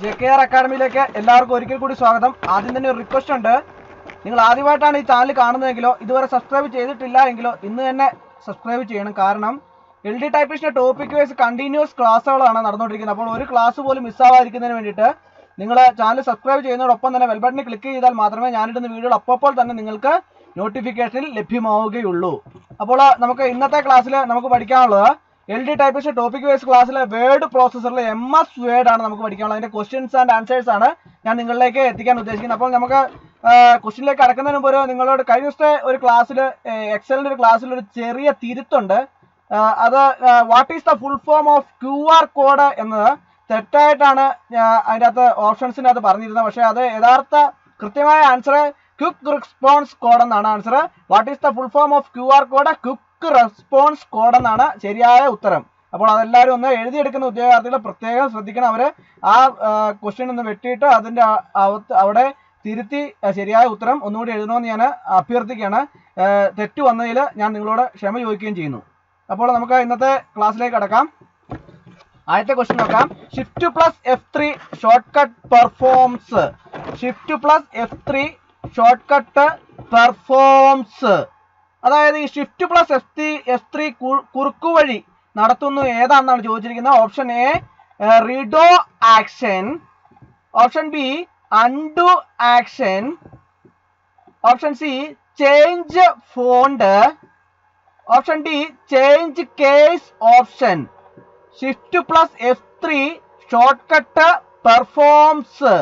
JKR അക്കാഡമിയിലേക്ക് എല്ലാവർക്കും ഒരിക്കൽ കൂടി സ്വാഗതം. ആദ്യം തന്നെ ഒരു റിക്വസ്റ്റ് ഉണ്ട്. നിങ്ങൾ ആദ്യമായിട്ടാണ് ഈ ചാനൽ കാണുന്നതെങ്കിലോ ഇതുവരെ സബ്സ്ക്രൈബ് ചെയ്തിട്ടില്ല എങ്കിലോ ഇന്ന് തന്നെ സബ്സ്ക്രൈബ് ചെയ്യണം. കാരണം LD ടൈപ്പിസ്റ്റിന്റെ ടോപ്പിക് വൈസ് കണ്ടിന്യൂസ് ക്ലാസ്സുകളാണ് നടന്നുകൊണ്ടിരിക്കുന്നത്. അപ്പോൾ ഒരു ക്ലാസ് പോലും മിസ്സാവാതിരിക്കുന്നതിന് വേണ്ടിയിട്ട് നിങ്ങൾ ചാനൽ സബ്സ്ക്രൈബ് ചെയ്യുന്നതോടൊപ്പം തന്നെ ബെൽ ബട്ടണിൽ ക്ലിക്ക് ചെയ്താൽ മാത്രമേ ഞാനിടുന്ന വീഡിയോകൾ അപ്പോൾ തന്നെ നിങ്ങൾക്ക് നോട്ടിഫിക്കേഷനിൽ ലഭ്യമാവുകയുള്ളൂ. അപ്പോൾ നമുക്ക് ഇന്നത്തെ ക്ലാസ്സിൽ നമുക്ക് പഠിക്കാനുള്ളത് LD ടൈപ്പിസ്റ്റ് ടോപ്പിക് വൈസ് ക്ലാസ്സിലെ വേർഡ് പ്രോസസ്സറിലെ MS വേർഡ് ആണ് നമുക്ക് പഠിക്കാനുള്ളത്. അതിന്റെ ക്വസ്റ്റ്യൻസ് ആൻഡ് ആൻസേഴ്സ് ആണ് ഞാൻ നിങ്ങളിലേക്ക് എത്തിക്കാൻ ഉദ്ദേശിക്കുന്നത്. അപ്പോൾ നമുക്ക് ക്വസ്റ്റ്യനിലേക്ക് കടക്കുന്നതിന് മുമ്പ് നിങ്ങളോട് കഴിഞ്ഞ ദിവസത്തെ ഒരു ക്ലാസ്സിൽ എക്സലിന്റെ ഒരു ക്ലാസ്സിൽ ഒരു ചെറിയ തിരുത്തുണ്ട്. അത് what is the full form of QR code എന്നത് തെറ്റായിട്ടാണ് അതിൻ്റെ അകത്ത് ഓപ്ഷൻസിൻ്റെ അകത്ത് പറഞ്ഞിരുന്നത്. പക്ഷേ അത് യഥാർത്ഥ കൃത്യമായ ആൻസർ ക്വിക്ക് റെസ്പോൺസ് കോഡ് എന്നാണ് answer. What is the full form of QR code? Quick response code എന്നാണ് ശരിയായ ഉത്തരം. അപ്പോൾ അതെല്ലാവരും ഒന്ന് എഴുതിയെടുക്കുന്ന ഉദ്യോഗാർത്ഥികൾ പ്രത്യേകം ശ്രദ്ധിക്കണം. അവർ ആ ക്വസ്റ്റ്യൻ ഒന്ന് വെട്ടിയിട്ട് അതിൻ്റെ അവിടെ തിരുത്തി ശരിയായ ഉത്തരം ഒന്നുകൂടി എഴുതണമെന്ന് ഞാൻ അഭ്യർത്ഥിക്കുകയാണ്. തെറ്റ് വന്നതിൽ ഞാൻ നിങ്ങളോട് ക്ഷമ ചോദിക്കുകയും ചെയ്യുന്നു. അപ്പോൾ നമുക്ക് ഇന്നത്തെ ക്ലാസ്സിലേക്ക് കടക്കാം. ആദ്യത്തെ ക്വസ്റ്റ്യൻ നോക്കാം. Shift plus F3 shortcut performs. Shift plus F3 shortcut performs. അതായത് ഈ ഷിഫ്റ്റ് പ്ലസ് F3 കുറുക്കുവഴി നടത്തുന്നു ഏതാണെന്നാണ് ചോദിച്ചിരിക്കുന്നത്. Option A redo action, option B undo action, option C change font, option D change case option. Shift plus F3 shortcut performs.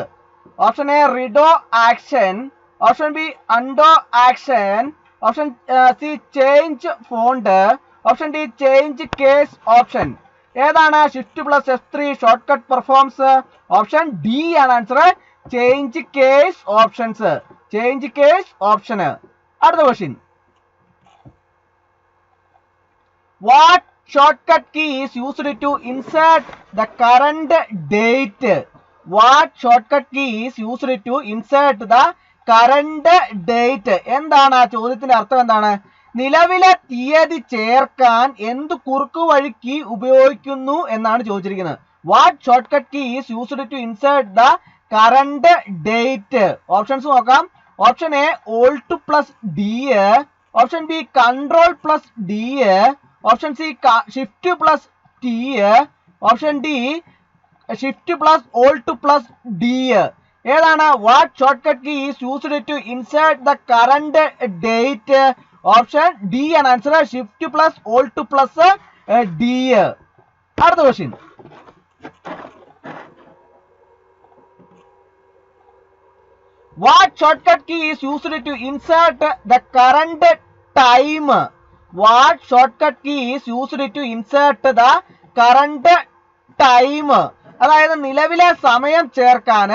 Option A redo action, option B undo action, option C change font, option D change case option. ഏതാണ് shift plus F3 shortcut performs? Option D ആണ് answer. Change case options. Change case ഓപ്ഷന്. അടുത്ത question. What shortcut key is used to insert the current date? What shortcut key is used to insert the current date? എന്താണ് ആ ചോദ്യത്തിന്റെ അർത്ഥം? എന്താണ്? നിലവിലെ തീയതി ചേർക്കാൻ എന്ത് കുറുക്കുവഴി കീ ഉപയോഗിക്കുന്നു എന്നാണ് ചോദിച്ചിരിക്കുന്നത്. What shortcut key is used to insert the current date? Options നോക്കാം. Option A alt plus D, option B control plus D, option C shift plus T, option D shift plus alt plus D. ഏതാണ് what shortcut key is used to insert the current date? Option D ആണ് answer. Shift plus alt plus D. അടുത്ത question. What shortcut key is used to insert the current time? What shortcut key is used to insert the current time? അതായത് നിലവിലെ സമയം ചേർക്കാൻ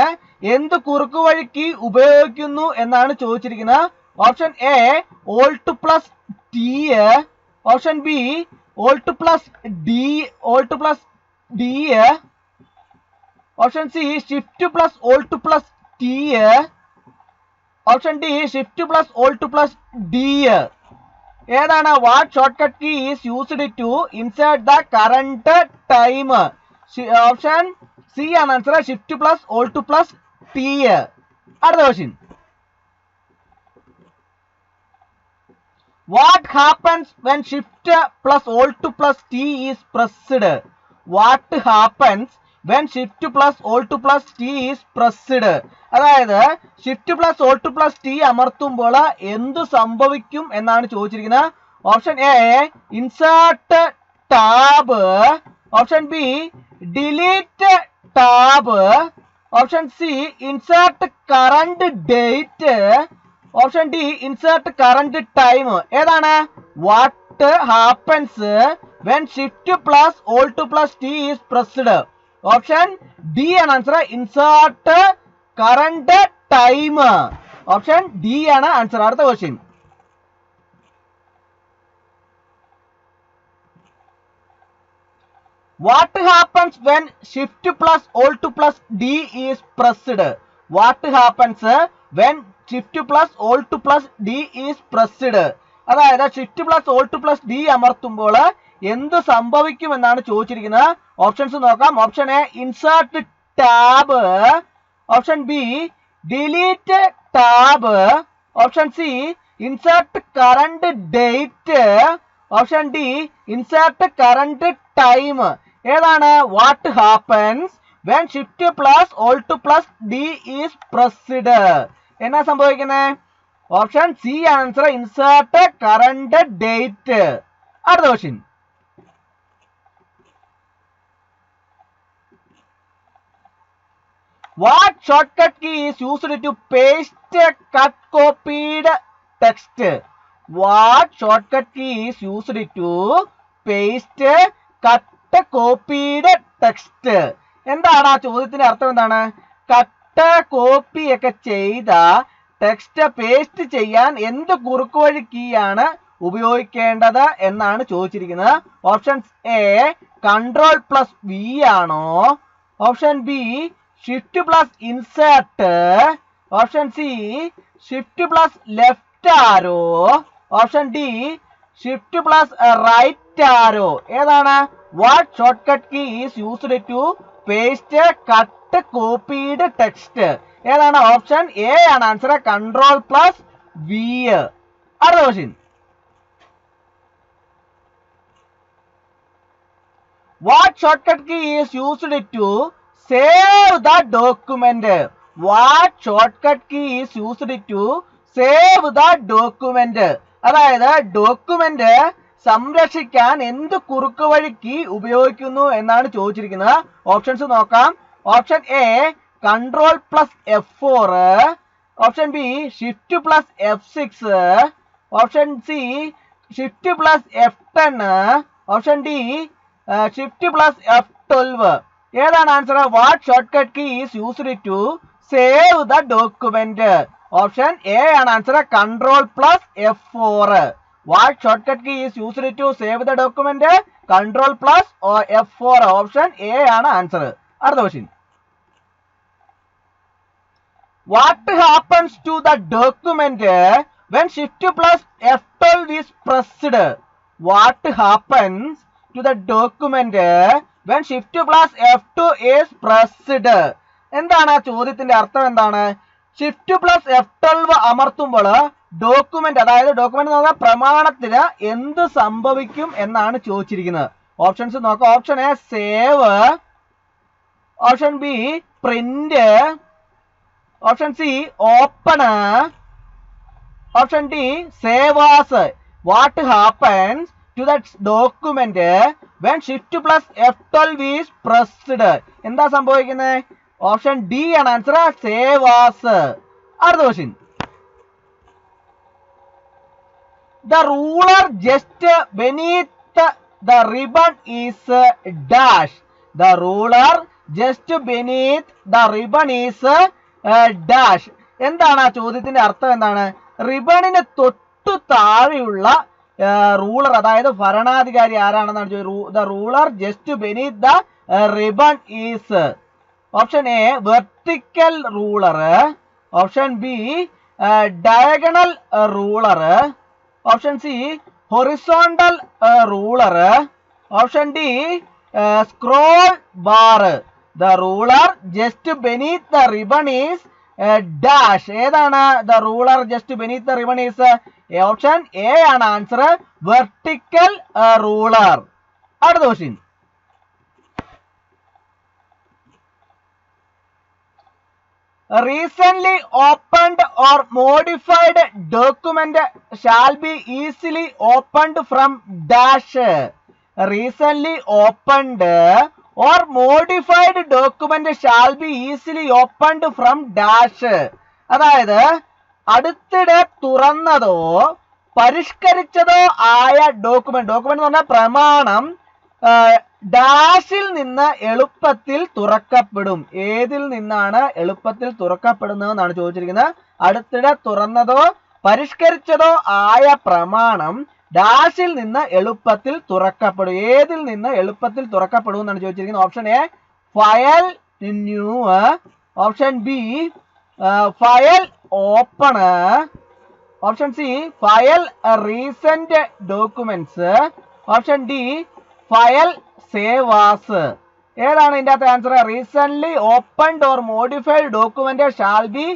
എന്ത് കുറുക്കുവഴി key ഉപയോഗിക്കുന്നു എന്നാണ് ചോദിച്ചിരിക്കുന്നത്. Option A alt plus T, option B alt plus D, option C shift plus alt plus T, option D shift plus alt plus D. ഏതാണ് what shortcut key is used to insert the current time? Option C ആണ് answer. Shift plus alt plus T. അടുത്ത question. What happens when shift plus alt plus t is pressed? What happens when shift plus alt plus t is pressed? അതായത് shift plus alt plus T അമർത്തുമ്പോൾ എന്ത് സംഭവിക്കും എന്നാണ് ചോദിച്ചിരിക്കുന്നത്. Option A insert tab, option B delete tab, option C insert current date, option D insert current time. ഏതാണ് what happens when shift plus alt plus T is pressed? Option D ആണ് answer. Insert current time. Option D ആണ് answer. അടുത്ത question. What happens when shift plus alt plus d is pressed? What happens when shift plus alt plus d is pressed? അതായത് shift plus alt plus D അമർത്തുമ്പോൾ എന്ത് സംഭവിക്കും എന്നാണ് ചോദിച്ചിരിക്കുന്നത്. Options നോക്കാം. Option A insert tab. Option B, delete tab. Option C, insert current date. Option D, insert current time. ഏതാണ്? What happens when shift plus alt plus D is pressed? എന്നാ സംഭവിക്കുന്നത്? Option C answer, insert current date. അടുത്ത question. What shortcut key is used to paste cut copied text? What shortcut key is used to paste cut copied text? എന്താണ് ആ ചോദ്യത്തിന്റെ അർത്ഥം? എന്താണ്? Cut copy ഒക്കെ ചെയ്ത ടെക്സ്റ്റ് പേസ്റ്റ് ചെയ്യാൻ എന്ത് കുറുക്കുവഴി കീ ആണ് ഉപയോഗിക്കേണ്ടത് എന്നാണ് ചോദിച്ചിരിക്കുന്നത്. Options A control plus V ആണോ? Option B shift plus insert. Option C shift plus left arrow. Option D shift plus right arrow. ഏതാണ്? What shortcut key is used to paste cut copied text? ഏതാണ്? Option A ആണ് answer, control plus V. അടുത്ത question. What shortcut key is used to save the document? What shortcut key is used to save the document? അതായത് document സംരക്ഷിക്കാൻ എന്ത് കുറുക്കുവഴി key ഉപയോഗിക്കുന്നു എന്നാണ് ചോദിച്ചിരിക്കുന്നത്. ഓപ്ഷൻസ് നോക്കാം. Option A control plus F4. Option B shift plus F6. Option C shift plus F10. Option D shift plus F12. ഏതാണ് answer? What shortcut key is used to save the document? Option A ആണ് answer, control plus F4. What shortcut key is used to save the document? Control plus F4. Option A ആണ് answer. അടുത്ത question. What happens to the document when shift plus F12 is pressed? What happens to the document when shift plus F2 is pressed? എന്താണ് ആ ചോദ്യത്തിന്റെ അർത്ഥം? എന്താണ്? Shift plus F12 അമർത്തുമ്പോൾ document, അതായത് document എന്ന് പറഞ്ഞാൽ പ്രമാണത്തിന് എന്ത് സംഭവിക്കും എന്നാണ് ചോദിച്ചിരിക്കുന്നത്. ഓപ്ഷൻസ് നോക്കാം. Option A save. Option B print. Option C open. Option D save as. What happens to that document when shift plus F12 is pressed? എന്താ സംഭവിക്കുന്നത്? ഓപ്ഷൻ ഡി ആണ് ആൻസർ, സേവ് ആസ്. അടുത്ത question. The ruler just beneath the ribbon is dash. The ruler just beneath the ribbon is dash. എന്താണ് ആ ചോദ്യത്തിന്റെ അർത്ഥം? എന്താണ്? റിബണിന് തൊട്ടു താഴെയുള്ള റൂളർ, അതായത് ഭരണാധികാരി ആരാണെന്നാണ് ചോദിച്ചത്. The ruler just beneath the ribbon is. Option A vertical ruler. Option B diagonal ruler. Option C horizontal ruler. Option D scroll bar. The ruler just beneath the ribbon is dash. ഏതാണ്? The ruler just beneath the ribbon is. Option A ആണ് answer, vertical ruler. അടുത്ത question. Recently opened or modified document shall be easily opened from dash. Recently opened or modified document shall be easily opened from dash. അതായത് അടുത്തിടെ തുറന്നതോ പരിഷ്കരിച്ചതോ ആയ document, document എന്ന് പറഞ്ഞാൽ പ്രമാണം, ഡാഷിൽ നിന്ന് എളുപ്പത്തിൽ തുറക്കപ്പെടും. ഏതിൽ നിന്നാണ് എളുപ്പത്തിൽ തുറക്കപ്പെടുന്നതെന്നാണ് ചോദിച്ചിരിക്കുന്നത്. അടുത്തിടെ തുറന്നതോ പരിഷ്കരിച്ചതോ ആയ പ്രമാണം ഡാഷിൽ നിന്ന് എളുപ്പത്തിൽ തുറക്കപ്പെടും. ഏതിൽ നിന്ന് എളുപ്പത്തിൽ തുറക്കപ്പെടും എന്നാണ് ചോദിച്ചിരിക്കുന്നത്. Option A file new. Option B file open. Option C file recent documents. Option D file save as. ഏതാണ് ഇതിന്റെ അകത്ത് answer? Recent opened or modified document shall be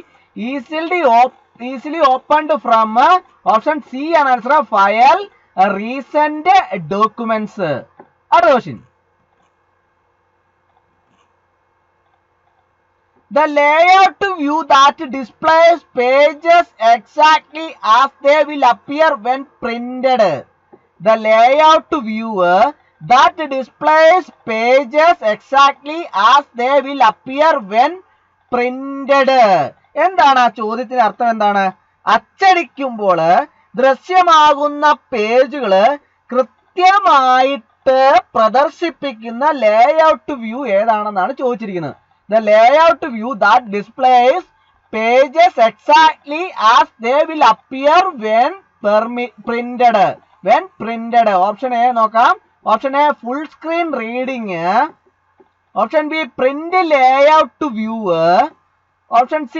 easily opened from option C ആണ് answer file recent documents. അടുത്ത question. The layout view that displays pages exactly as they will appear when printed. The layout view that displays pages exactly as they will appear when printed. എന്താണ് ആ ചോദ്യത്തിന്റെ അർത്ഥം? എന്താണ്? അച്ചടിക്കുമ്പോൾ ദൃശ്യമാകുന്ന പേജുകള് കൃത്യമായിട്ട് പ്രദർശിപ്പിക്കുന്ന layout view ഏതാണെന്നാണ് ചോദിച്ചിരിക്കുന്നത്. The layout view that displays pages exactly as they will appear when printed. When printed. Option A നോക്കാം. Option A full screen reading. Option B print layout view. Option C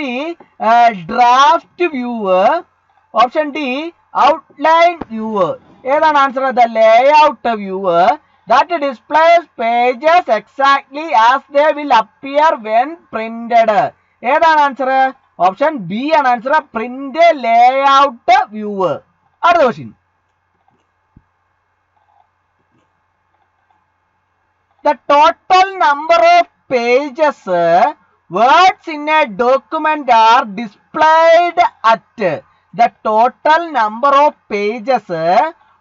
draft view. Option D outline view. ഏതാണ് answer? The layout view that displays pages exactly as they will appear when printed. ഏതാണ് answer? Option B ആണ് answer, print layout view. അടുത്ത question. The total number of pages words in a document are displayed at. The total number of pages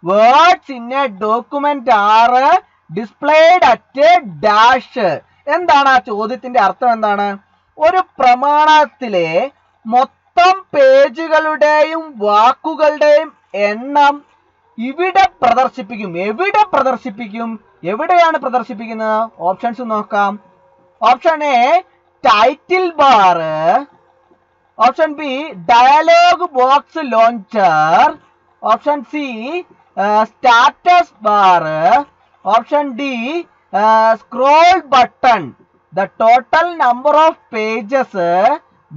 words in a document are displayed at dash. എന്താണ് ആ ചോദ്യത്തിന്റെ അർത്ഥം? എന്താണ്? ഒരു പ്രമാണത്തിലെ മൊത്തം പേജുകളുടെയും വാക്കുകളുടെയും എണ്ണം ഇവിടെ പ്രദർശിപ്പിക്കും. എവിടെ പ്രദർശിപ്പിക്കും? എവിടെയാണ് പ്രദർശിപ്പിക്കുന്നത്? ഓപ്ഷൻസ് നോക്കാം. Option A title bar. Option B dialogue box launcher. Option C status bar. Option D scroll button. The total number of pages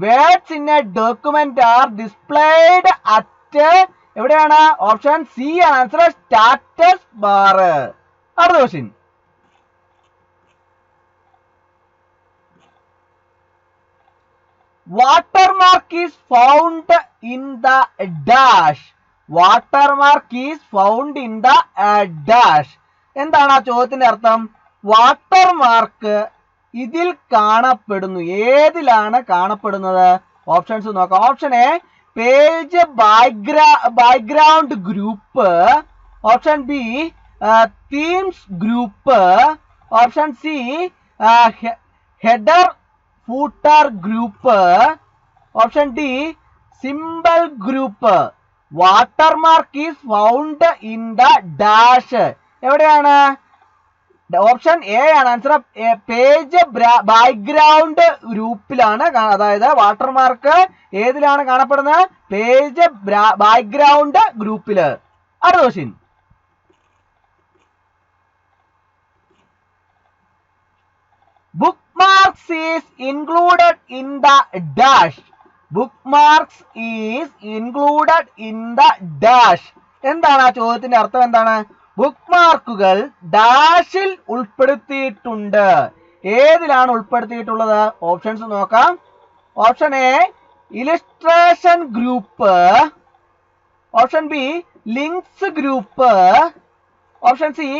words in a document are displayed at എവിടെയാണ്? ഓപ്ഷൻ സി ആണ് answer, status bar. അടുത്ത question. Watermark is found in the dash. Watermark is found in the dash. എന്താണ് ആ ചോദ്യത്തിന്റെ അർത്ഥം? Watermark ഇതിൽ കാണപ്പെടുന്നു. ഏതിലാണ് കാണപ്പെടുന്നത്? ഓപ്ഷൻസ് നോക്കാം. Option A page background group. Option B themes group. Option C header footer group. Option D symbol group. Watermark is found in the dash. എവിടെയാണ്? ഓപ്ഷൻ എ ആണ് ആൻസർ, പേജ് ബാക്ക്ഗ്രൗണ്ട് ഗ്രൂപ്പിലാണ്. അതായത് watermark ഏതിലാണ് കാണപ്പെടുന്നത്? Page background ഗ്രൂപ്പില്. അടുത്ത question. Bookmarks is included in the dash. Bookmarks is included in the dash. എന്താണ് ആ ചോദ്യത്തിന്റെ അർത്ഥം? എന്താണ്? ബുക്ക്മാർക്കുകൾ ഡാഷിൽ ഉൾപ്പെടുത്തിയിട്ടുണ്ട്. ഏതിലാണ് ഉൾപ്പെടുത്തിയിട്ടുള്ളത്? ഓപ്ഷൻസ് നോക്കാം. Option A illustration group. Option B links group. Option C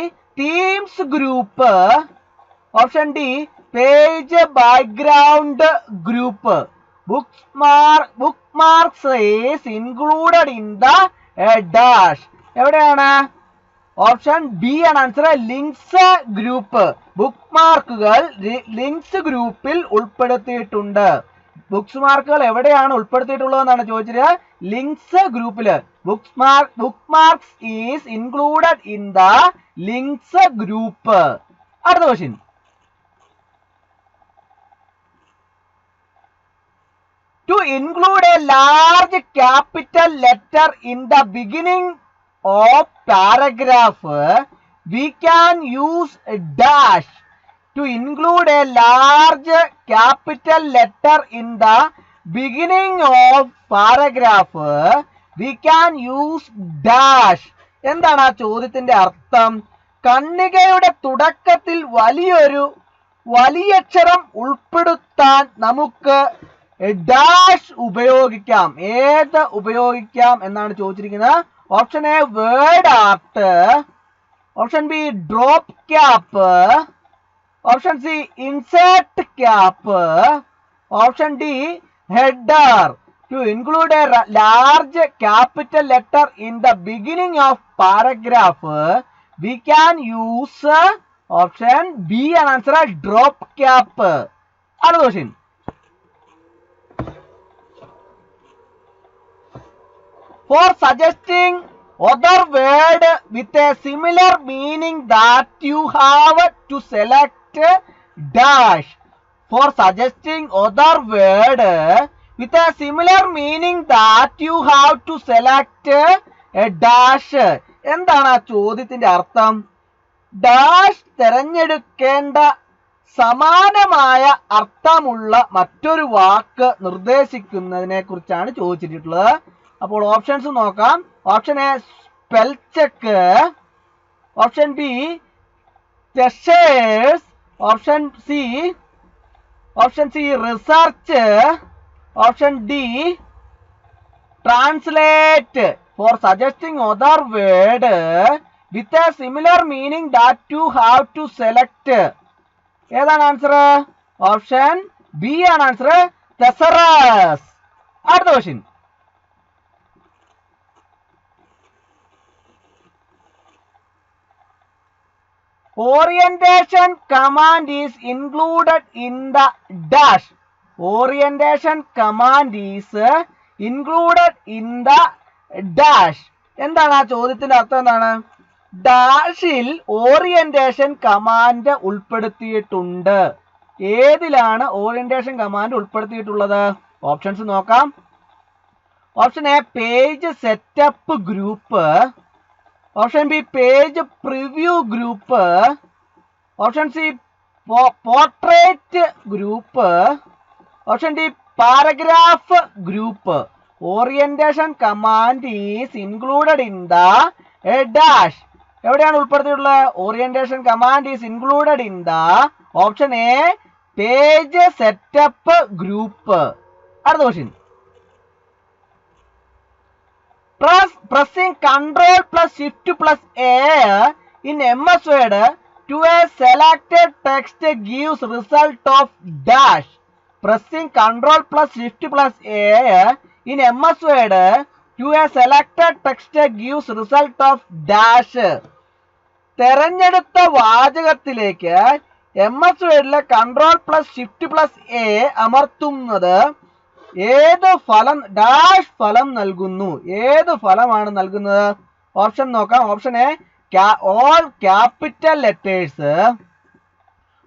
themes group. Option D page background group. Bookmarks is included in the dash. എവിടെയാണ്? ഓപ്ഷൻ ബി ആണ് ആൻസർ, ലിങ്ക്സ് ഗ്രൂപ്പ്. ബുക്ക്മാർക്കുകൾ ലിങ്ക്സ് ഗ്രൂപ്പിൽ ഉൾപ്പെടുത്തിയിട്ടുണ്ട്. ബുക്ക്മാർക്കുകൾ എവിടെയാണ് ഉൾപ്പെടുത്തിയിട്ടുള്ളതെന്നാണ് ചോദിച്ചത്? ലിങ്ക്സ് ഗ്രൂപ്പില്. Bookmarks is included in the links group. അടുത്ത question. To include a large capital letter in the beginning of paragraph, we can use a dash. To include a large capital letter in the beginning of paragraph, we can use dash. എന്താണ് ആ ചോദ്യത്തിന്റെ അർത്ഥം? കണ്ണികയുടെ തുടക്കത്തിൽ വലിയൊരു വലിയക്ഷരം ഉൾപ്പെടുത്താൻ നമുക്ക് dash ഉപയോഗിക്കാം. ഏത് ഉപയോഗിക്കാം എന്നാണ് ചോദിച്ചിരിക്കുന്നത്. Option A word art, option B drop cap, option C insert cap, option D header. To include a large capital letter in the beginning of paragraph, we can use option B and answer drop cap. Another question. For suggesting other word with a similar meaning that you have to select dash. For suggesting other word with a similar meaning that you have to select a dash. എന്താണ് ആ ചോദ്യത്തിന്റെ അർത്ഥം? Dash തിരഞ്ഞെടുക്കേണ്ട സമാനമായ അർത്ഥമുള്ള മറ്റൊരു വാക്ക് നിർദ്ദേശിക്കുന്നതിനെ കുറിച്ചാണ് ചോദിച്ചിട്ടുള്ളത്. അപ്പോൾ ഓപ്ഷൻസ് നോക്കാം. Option A spell check, option B thesaurus, option C research, option D translate. For suggesting other word with a similar meaning that you have to select. ഏതാണ് ആൻസർ? ഓപ്ഷൻ ബി ആണ് answer, thesaurus. അടുത്ത question. Orientation command is included in the dash. Orientation command is included in the dash. എന്താണ് ആ ചോദ്യത്തിന്റെ അർത്ഥം? എന്താണ്? ഡാഷിൽ orientation command ഉൾപ്പെടുത്തിയിട്ടുണ്ട്. ഏതിലാണ് ഓറിയന്റേഷൻ കമാൻഡ് ഉൾപ്പെടുത്തിയിട്ടുള്ളത്? ഓപ്ഷൻസ് നോക്കാം. Option A page setup group, option B page preview group, option C portrait group, option D paragraph group. Orientation command is included in the dash. എവിടെയാണ് ഉൾപ്പെടുത്തിയിട്ടുള്ളത്? Orientation command is included in the option A page setup group. അടുത്ത question. Pressing Ctrl plus Shift plus A in MS Word to a selected text gives result of dash. Pressing Ctrl plus Shift plus A in MS Word to a selected text gives result of dash. തെരഞ്ഞെടുത്ത വാചകത്തിലേക്ക് MS Wordലെ Ctrl plus Shift plus A അമർത്തുന്നത് ഏത് ഫലം dash ഫലം നൽകുന്നു? ഏത് ഫലമാണ് നൽകുന്നത്? Option നോക്കാം. Option A all capital letters,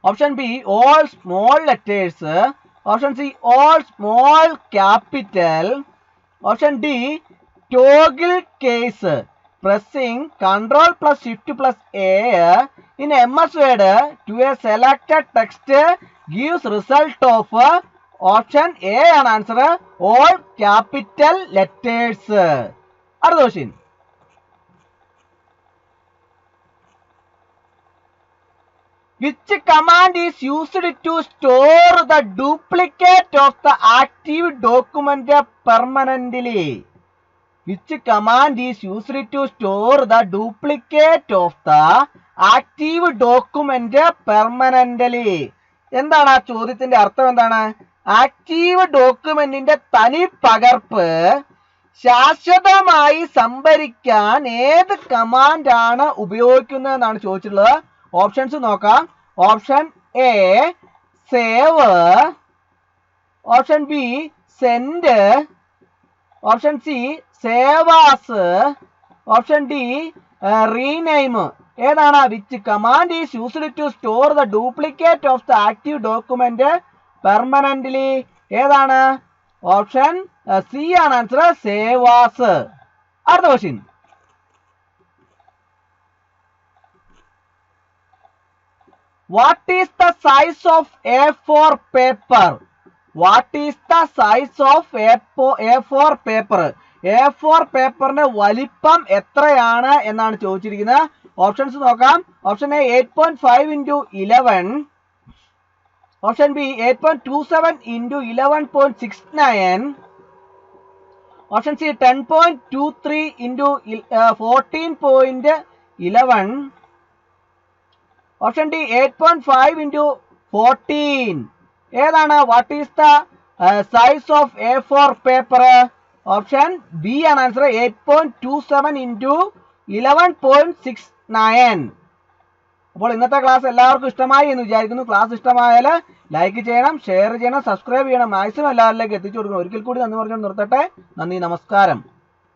option B all small letters, option C all small capital, option D toggle case. Pressing Ctrl plus Shift plus A in MS Word to a selected text gives result of option A ആണ് answer, all capital letters. അടുത്ത question. Which command is used to store the duplicate of the active document permanently? Which command is used to store the duplicate of the active document permanently? എന്താണ് ആ ചോദ്യത്തിന്റെ അർത്ഥം? എന്താണ്? Active ഡോക്യുമെന്റിന്റെ തനി പകർപ്പ് ശാശ്വതമായി സംഭരിക്കാൻ ഏത് കമാൻഡ് ആണ് ഉപയോഗിക്കുന്നതെന്നാണ് ചോദിച്ചിട്ടുള്ളത്. ഓപ്ഷൻസ് നോക്കാം. Option A save, option B send, option C save as, option D rename. ഏതാണ്? Which command is used to store the duplicate of the active document permanently? ഏതാണ്? ഓപ്ഷൻ സി ആണ് ആൻസർ, സേവാസ്. അടുത്ത question. What is the size of A4 paper? What is the size of A4 paper? A4 പേപ്പറിന്റെ വലിപ്പം എത്രയാണ് എന്നാണ് ചോദിച്ചിരിക്കുന്നത്. Options നോക്കാം. Option A 8.5 × 11, option B 8.27 into 11.69. Option C 10.23 into 14.11. Option D 8.5 into 14. ഏതാണ്? What is the size of A4 paper? Option B ആണ് answer. 8.27 into 11.69. അപ്പോൾ ഇന്നത്തെ ക്ലാസ് എല്ലാവർക്കും ഇഷ്ടമായി എന്ന് വിചാരിക്കുന്നു. ക്ലാസ് ഇഷ്ടമായാൽ ലൈക്ക് ചെയ്യണം, ഷെയർ ചെയ്യണം, സബ്സ്ക്രൈബ് ചെയ്യണം, മാക്സിമം എല്ലാവരിലേക്ക് എത്തിച്ചു കൊടുക്കണം. ഒരിക്കൽ കൂടി നന്ദി പറഞ്ഞു നിർത്തട്ടെ. നന്ദി, നമസ്കാരം.